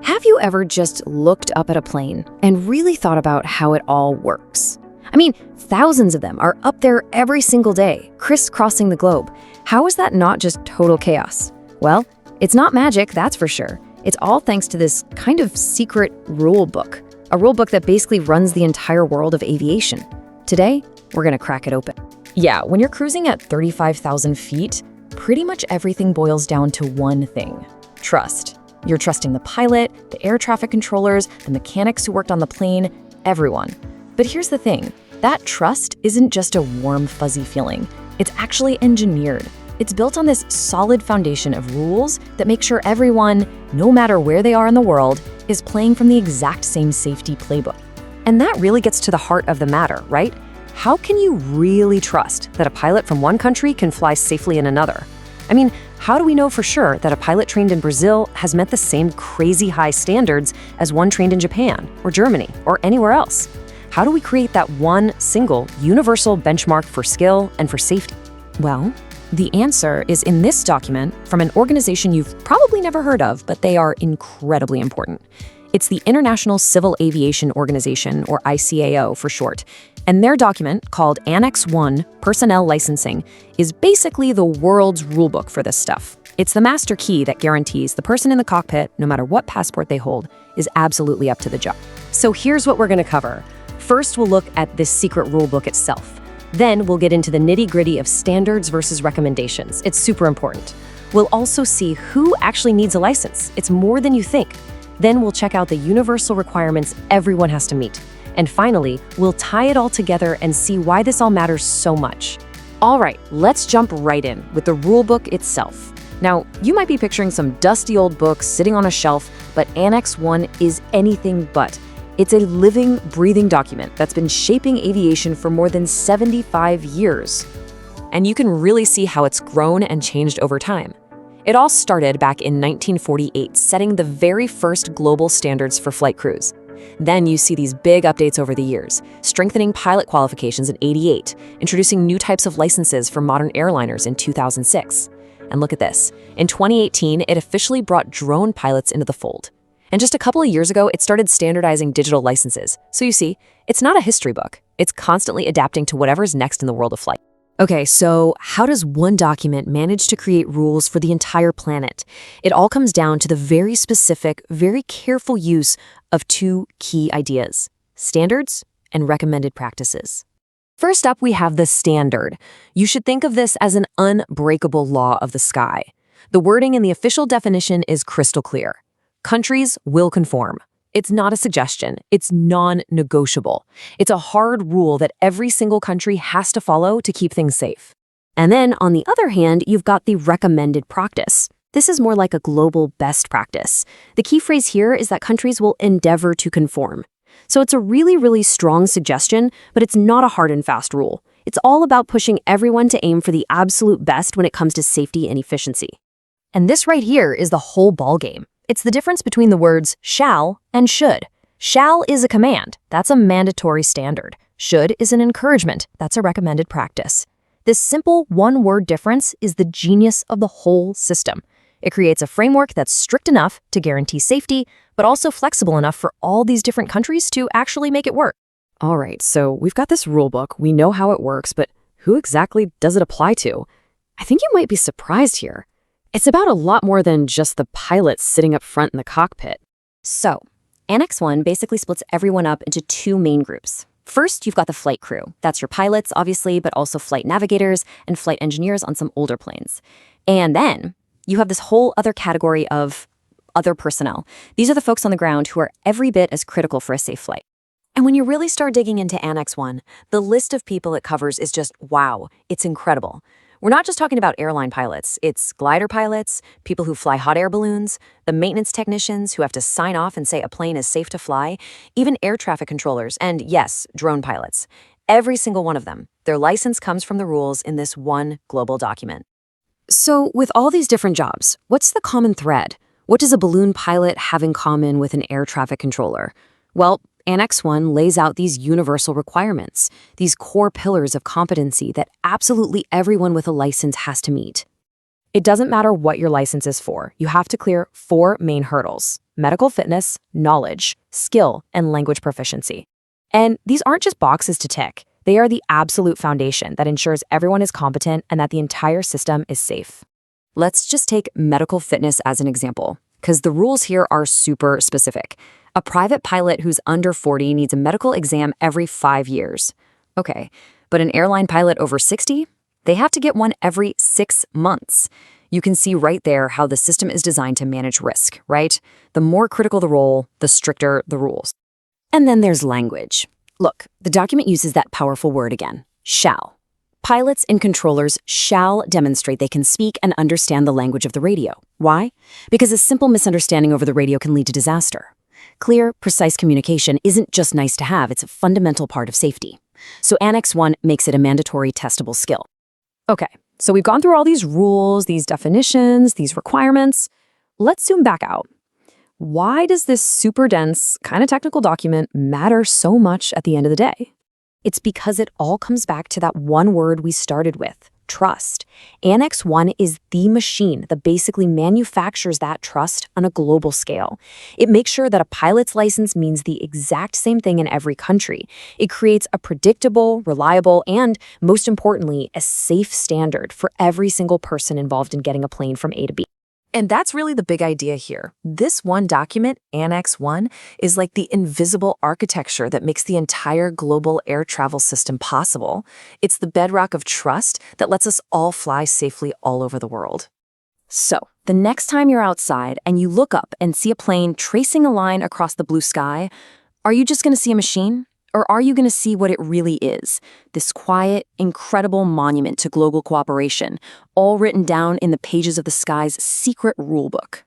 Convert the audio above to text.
Have you ever just looked up at a plane and really thought about how it all works? I mean, thousands of them are up there every single day, crisscrossing the globe. How is that not just total chaos? Well, it's not magic, that's for sure. It's all thanks to this kind of secret rule book, a rule book that basically runs the entire world of aviation. Today, we're gonna crack it open. Yeah, when you're cruising at 35,000 feet, pretty much everything boils down to one thing: trust. You're trusting the pilot, the air traffic controllers, the mechanics who worked on the plane, everyone. But here's the thing, that trust isn't just a warm, fuzzy feeling. It's actually engineered. It's built on this solid foundation of rules that make sure everyone, no matter where they are in the world, is playing from the exact same safety playbook. And that really gets to the heart of the matter, right? How can you really trust that a pilot from one country can fly safely in another? I mean, how do we know for sure that a pilot trained in Brazil has met the same crazy high standards as one trained in Japan or Germany or anywhere else? How do we create that one single universal benchmark for skill and for safety? Well, the answer is in this document from an organization you've probably never heard of, but they are incredibly important. It's the International Civil Aviation Organization, or ICAO for short. And their document, called Annex 1, Personnel Licensing, is basically the world's rulebook for this stuff. It's the master key that guarantees the person in the cockpit, no matter what passport they hold, is absolutely up to the job. So here's what we're going to cover. First, we'll look at this secret rulebook itself. Then we'll get into the nitty-gritty of standards versus recommendations. It's super important. We'll also see who actually needs a license. It's more than you think. Then we'll check out the universal requirements everyone has to meet. And finally, we'll tie it all together and see why this all matters so much. All right, let's jump right in with the rulebook itself. Now, you might be picturing some dusty old books sitting on a shelf, but Annex 1 is anything but. It's a living, breathing document that's been shaping aviation for more than 75 years. And you can really see how it's grown and changed over time. It all started back in 1948, setting the very first global standards for flight crews. Then you see these big updates over the years, strengthening pilot qualifications in '88, introducing new types of licenses for modern airliners in 2006. And look at this. In 2018, it officially brought drone pilots into the fold. And just a couple of years ago, it started standardizing digital licenses. So you see, it's not a history book. It's constantly adapting to whatever's next in the world of flight. Okay, so how does one document manage to create rules for the entire planet? It all comes down to the very specific, very careful use of two key ideas: standards and recommended practices. First up, we have the standard. You should think of this as an unbreakable law of the sky. The wording in the official definition is crystal clear. Countries will conform. It's not a suggestion. It's non-negotiable. It's a hard rule that every single country has to follow to keep things safe. And then, on the other hand, you've got the recommended practice. This is more like a global best practice. The key phrase here is that countries will endeavor to conform. So it's a really, really strong suggestion, but it's not a hard and fast rule. It's all about pushing everyone to aim for the absolute best when it comes to safety and efficiency. And this right here is the whole ballgame. It's the difference between the words shall and should. Shall is a command. That's a mandatory standard. Should is an encouragement. That's a recommended practice. This simple one-word difference is the genius of the whole system. It creates a framework that's strict enough to guarantee safety, but also flexible enough for all these different countries to actually make it work. All right, so we've got this rule book. We know how it works, but who exactly does it apply to? I think you might be surprised here. It's about a lot more than just the pilots sitting up front in the cockpit. So, Annex 1 basically splits everyone up into two main groups. First, you've got the flight crew. That's your pilots, obviously, but also flight navigators and flight engineers on some older planes. And then you have this whole other category of other personnel. These are the folks on the ground who are every bit as critical for a safe flight. And when you really start digging into Annex 1, the list of people it covers is just wow, it's incredible. We're not just talking about airline pilots. It's glider pilots, people who fly hot air balloons, the maintenance technicians who have to sign off and say a plane is safe to fly, even air traffic controllers, and yes, drone pilots. Every single one of them. Their license comes from the rules in this one global document. So with all these different jobs, what's the common thread? What does a balloon pilot have in common with an air traffic controller? Well, Annex 1 lays out these universal requirements, these core pillars of competency that absolutely everyone with a license has to meet. It doesn't matter what your license is for. You have to clear 4 main hurdles: medical fitness, knowledge, skill, and language proficiency. And these aren't just boxes to tick. They are the absolute foundation that ensures everyone is competent and that the entire system is safe. Let's just take medical fitness as an example, because the rules here are super specific. A private pilot who's under 40 needs a medical exam every 5 years. Okay, but an airline pilot over 60? They have to get one every 6 months. You can see right there how the system is designed to manage risk, right? The more critical the role, the stricter the rules. And then there's language. Look, the document uses that powerful word again, shall. Pilots and controllers shall demonstrate they can speak and understand the language of the radio. Why? Because a simple misunderstanding over the radio can lead to disaster. Clear, precise communication isn't just nice to have, it's a fundamental part of safety. So Annex 1 makes it a mandatory testable skill. Okay, so we've gone through all these rules, these definitions, these requirements. Let's zoom back out. Why does this super dense, kind of technical document matter so much at the end of the day? It's because it all comes back to that one word we started with, trust. Annex 1 is the machine that basically manufactures that trust on a global scale. It makes sure that a pilot's license means the exact same thing in every country. It creates a predictable, reliable, and, most importantly, a safe standard for every single person involved in getting a plane from A to B. And that's really the big idea here. This one document, Annex 1, is like the invisible architecture that makes the entire global air travel system possible. It's the bedrock of trust that lets us all fly safely all over the world. So, the next time you're outside and you look up and see a plane tracing a line across the blue sky, are you just going to see a machine? Or are you going to see what it really is? This quiet, incredible monument to global cooperation, all written down in the pages of the sky's secret rulebook.